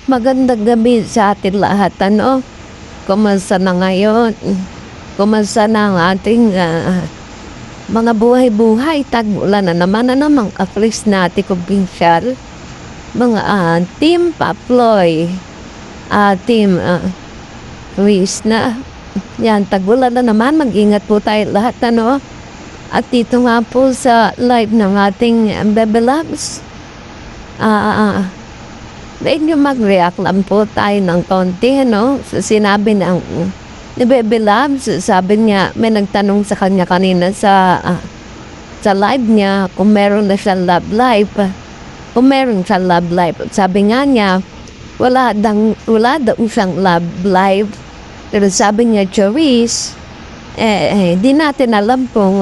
Magandang gabi sa atin lahat, ano? Kumusta na ngayon? Kumusta na ang ating mga buhay-buhay? Tag-ulan na naman na namang kapris natin kumbinsyal. Mga team Paploy, team Luis na. Yan, tag-ulan na naman. Mag-ingat po tayo lahat, ano? At dito nga po sa live ng ating Bebe Labs. Medyo mag-react lang po tayo ng konti, no? So, sinabi ng ni Bebe Labs, sabi niya, may nagtanong sa kanya kanina sa live niya kung meron na siyang love life. Kung meron siyang love life. Sabi nga niya, wala daw siyang love life. Pero sabi niya, Charis, di natin alam kung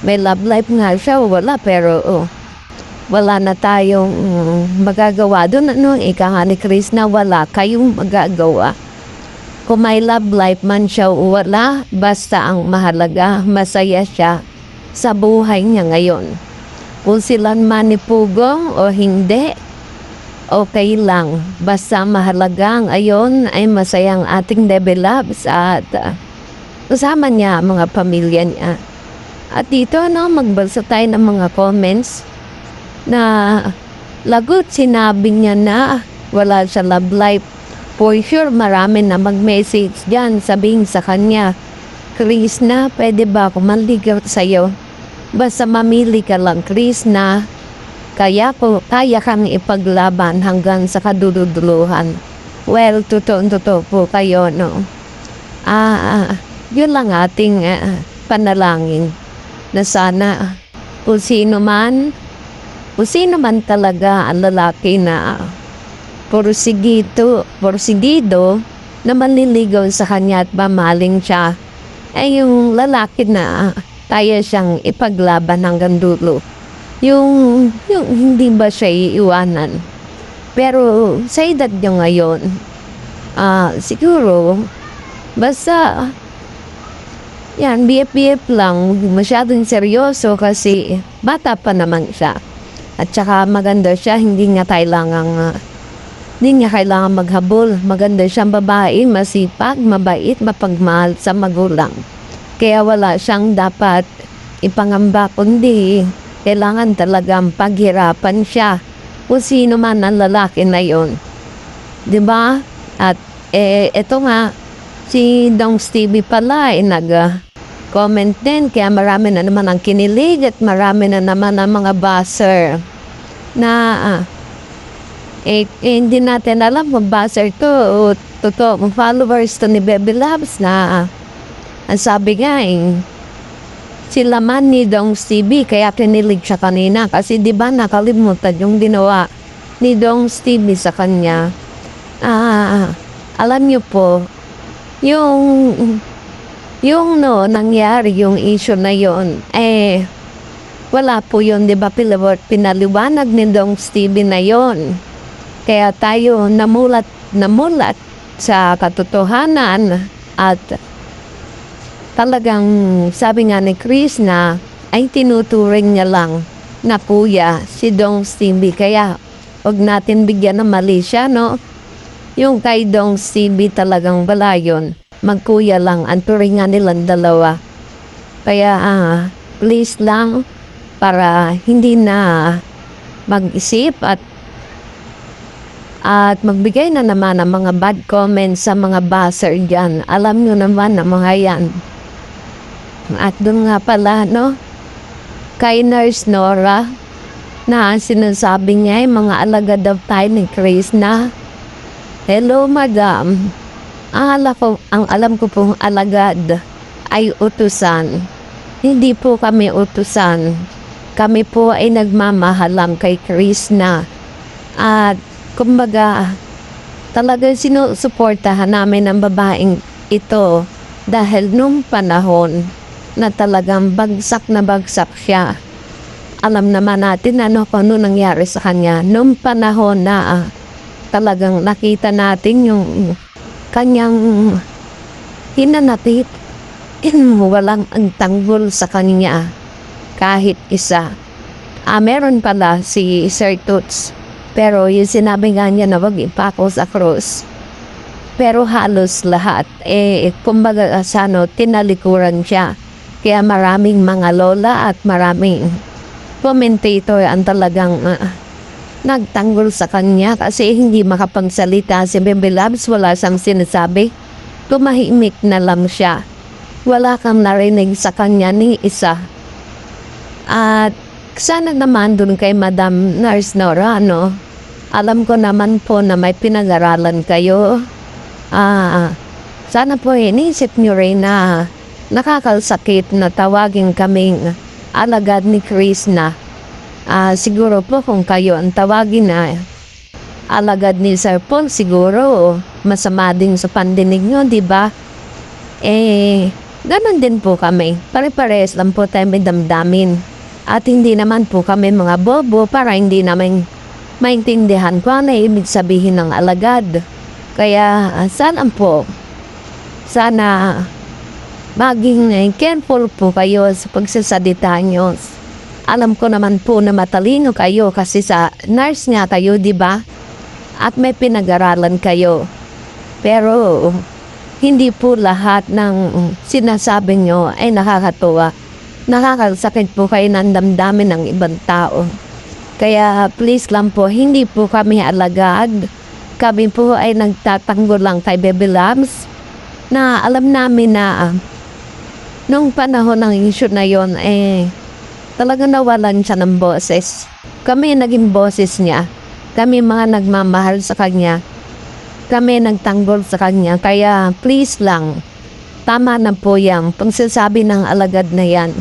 may love life nga siya o wala, pero wala na tayong magagawa doon. Ano, ika nga ni Chris na wala kayong magagawa. Kung may love life man siya o wala, basta ang mahalaga, masaya siya sa buhay niya ngayon. Kung sila man ni Pugong o hindi, okay lang. Basta mahalaga ang ayon ay masayang ating Bebe Labs at kasama niya mga pamilya niya. At dito, no, magbasa tayo ng mga comments na lagot sinabi niya na wala siya love life. For sure, marami na mag-message dyan sabihin sa kanya, Chris na, pwede ba ako manligaw sa'yo? Basta mamili ka lang, Chris na, kaya kang ipaglaban hanggang sa kaduduluhan. Well, totoo po kayo, no? Yun lang ating panalangin na sana kung sino man talaga ang lalaki na porsigido na manliligaw sa kanya at mamaling siya, ay yung lalaki na kaya siyang ipaglaban hanggang dulo. Yung hindi ba siya iiwanan. Pero sa edad niya ngayon, siguro, basta, yan, BF lang, masyadong seryoso kasi bata pa naman siya. At saka maganda siya, hindi niya kailangan maghabol. Maganda siyang babae, masipag, mabait, mapagmahal sa magulang. Kaya wala siyang dapat ipangamba, kundi kailangan talagang paghirapan siya kung sino man ang lalaki na yon. Diba? At eto nga, si Dong Stevie pala nag-comment din, kaya marami na naman ang kinilig at marami na naman ang mga buzzer na hindi natin alam kung buzzer to o totoo, followers to ni Bebe Labs na ang sabi nga sila man ni Dong Stevie, kaya kinilig siya kanina kasi di ba nakalimutan yung ginawa ni Dong Stevie sa kanya. Alam niyo po, yung nangyari yung issue na yon, wala po yun, di ba, pinaliwanag ni Dong Stevie na yon. Kaya tayo namulat sa katotohanan at talagang sabi nga ni Chris na ay tinuturing niya lang na kuya si Dong Stevie. Kaya huwag natin bigyan ng mali siya, no? Yung kay Dong Stevie talagang wala yun. Magkuya lang ang turingan nilang dalawa. Kaya please lang, para hindi na mag-isip at magbigay na naman ng mga bad comments sa mga buzzer dyan. Alam nyo naman ang mga yan. At doon nga pala, no, kay Nurse Nora na sinasabi niya ay mga alagad daw tayo ni Chris na, hello madam, ang alam ko pong alagad ay utusan. Hindi po kami utusan. Kami po ay nagmamahalan kay Chris na. At kumbaga, talaga sinusuportahan namin ang babaeng ito dahil nung panahon na talagang bagsak na bagsak siya. Alam naman natin kung ano nangyari sa kanya. Nung panahon na talagang nakita natin yung kanyang hinanatid, walang ang tanggol sa kanya kahit isa. Meron pala si Sir Toots Pero yung sinabi nga niya na wag ipako sa krus. Pero halos lahat, kumbaga tinalikuran siya. Kaya maraming mga lola at maraming commentator ang talagang nagtanggol sa kanya kasi hindi makapagsalita si Bebe Labs, wala siyang sinasabi. Tumahimik na lang siya. Wala kang narinig sa kanya ni isa. At sana naman dun kay Madam Nurse Nora, alam ko naman po na may pinag-aralan kayo. Sana po inisip nyo rin na nakakalsakit na tawagin kaming alagad ni Chris na siguro po kung kayo ang tawagin na alagad ni Sir Paul, siguro masama din sa pandinig nyo, di ba? Ganon din po kami. Pare-pares lang po tayo may damdamin. At hindi naman po kami mga bobo para hindi namin maintindihan ko ano ibig sabihin ng alagad. Kaya sana maging careful po kayo sa pagsasalita nyo. Alam ko naman po na matalino kayo kasi sa nurse nga kayo, di ba? At may pinag-aralan kayo. Pero hindi po lahat ng sinasabi nyo ay nakakatuwa. Nakakasakit po kayo ng damdamin ng ibang tao. Kaya please lang po, hindi po kami alagad. Kami po ay nagtatanggol lang kay Bebe Labs na alam namin na nung panahon ng issue na yon talagang nawalan siya ng boses. Kami naging boses niya. Kami mga nagmamahal sa kanya. Kami nagtanggol sa kanya. Kaya please lang, tama na po yung pagsasabi ng alagad na yan.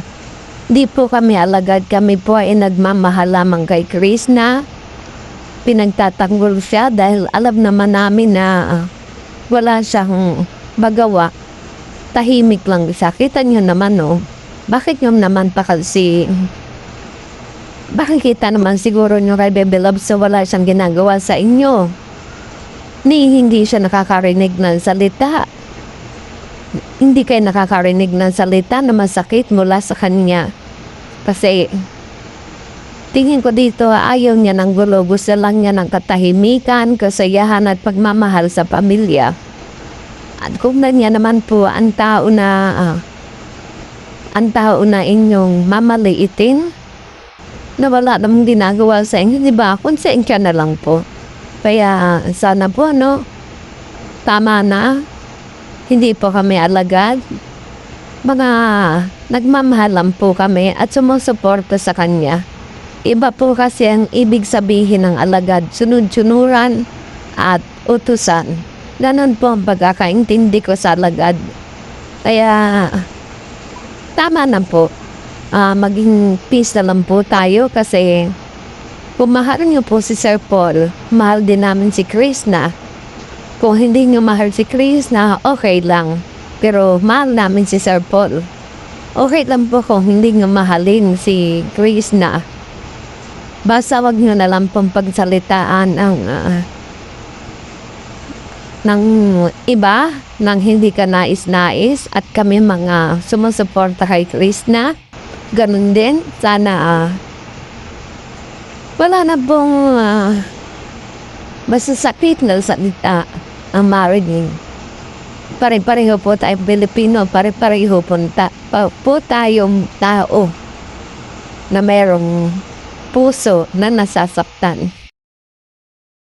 Di po kami alagad. Kami po ay nagmamahal lamang kay Chris na pinagtatanggol siya dahil alam naman namin na wala siyang magawa. Tahimik lang siya. Kita niyo naman bakit nyo naman pa kasi bakit kita naman siguro nyo kay Bebe Love sa wala siyang ginagawa sa inyo. Hindi siya nakakarinig ng salita. Hindi kayo nakakarinig ng salita na masakit mula sa kanya. Kasi tingin ko dito ayaw niya ng gulo. Gusto lang niya ng katahimikan, kasayahan at pagmamahal sa pamilya. At kung na niya naman po ang tao na inyong mamaliitin na wala namang ginagawa sa inyo, di ba? Konsensya na lang po. Kaya sana po tama na. Hindi po kami alagad. Mga nagmamahal lang po kami at sumusuporta sa kanya. Iba po kasi ang ibig sabihin ng alagad, sunod-sunuran at utusan. Ganon po ang pagkakaintindi ko sa alagad. Kaya tama na po. Maging peace na lang po tayo kasi kung mahal niyo po si Sir Paul, mahal din namin si Chris na. Kung hindi niyo mahal si Chris na, okay lang. Pero mahal namin si Sir Paul. Okay lang po kung hindi niyo mahalin si Chris na. Basta wag niyo na lang pong pagsalitaan ng iba nang hindi ka nais-nais at kami mga sumusuporta kay Chris na. Ganun din. Sana wala na pong masasakit na salita ang marinig. Pare-pareho po tayong Pilipino, pare-pareho po tayong tao na mayroong puso na nasasaktan.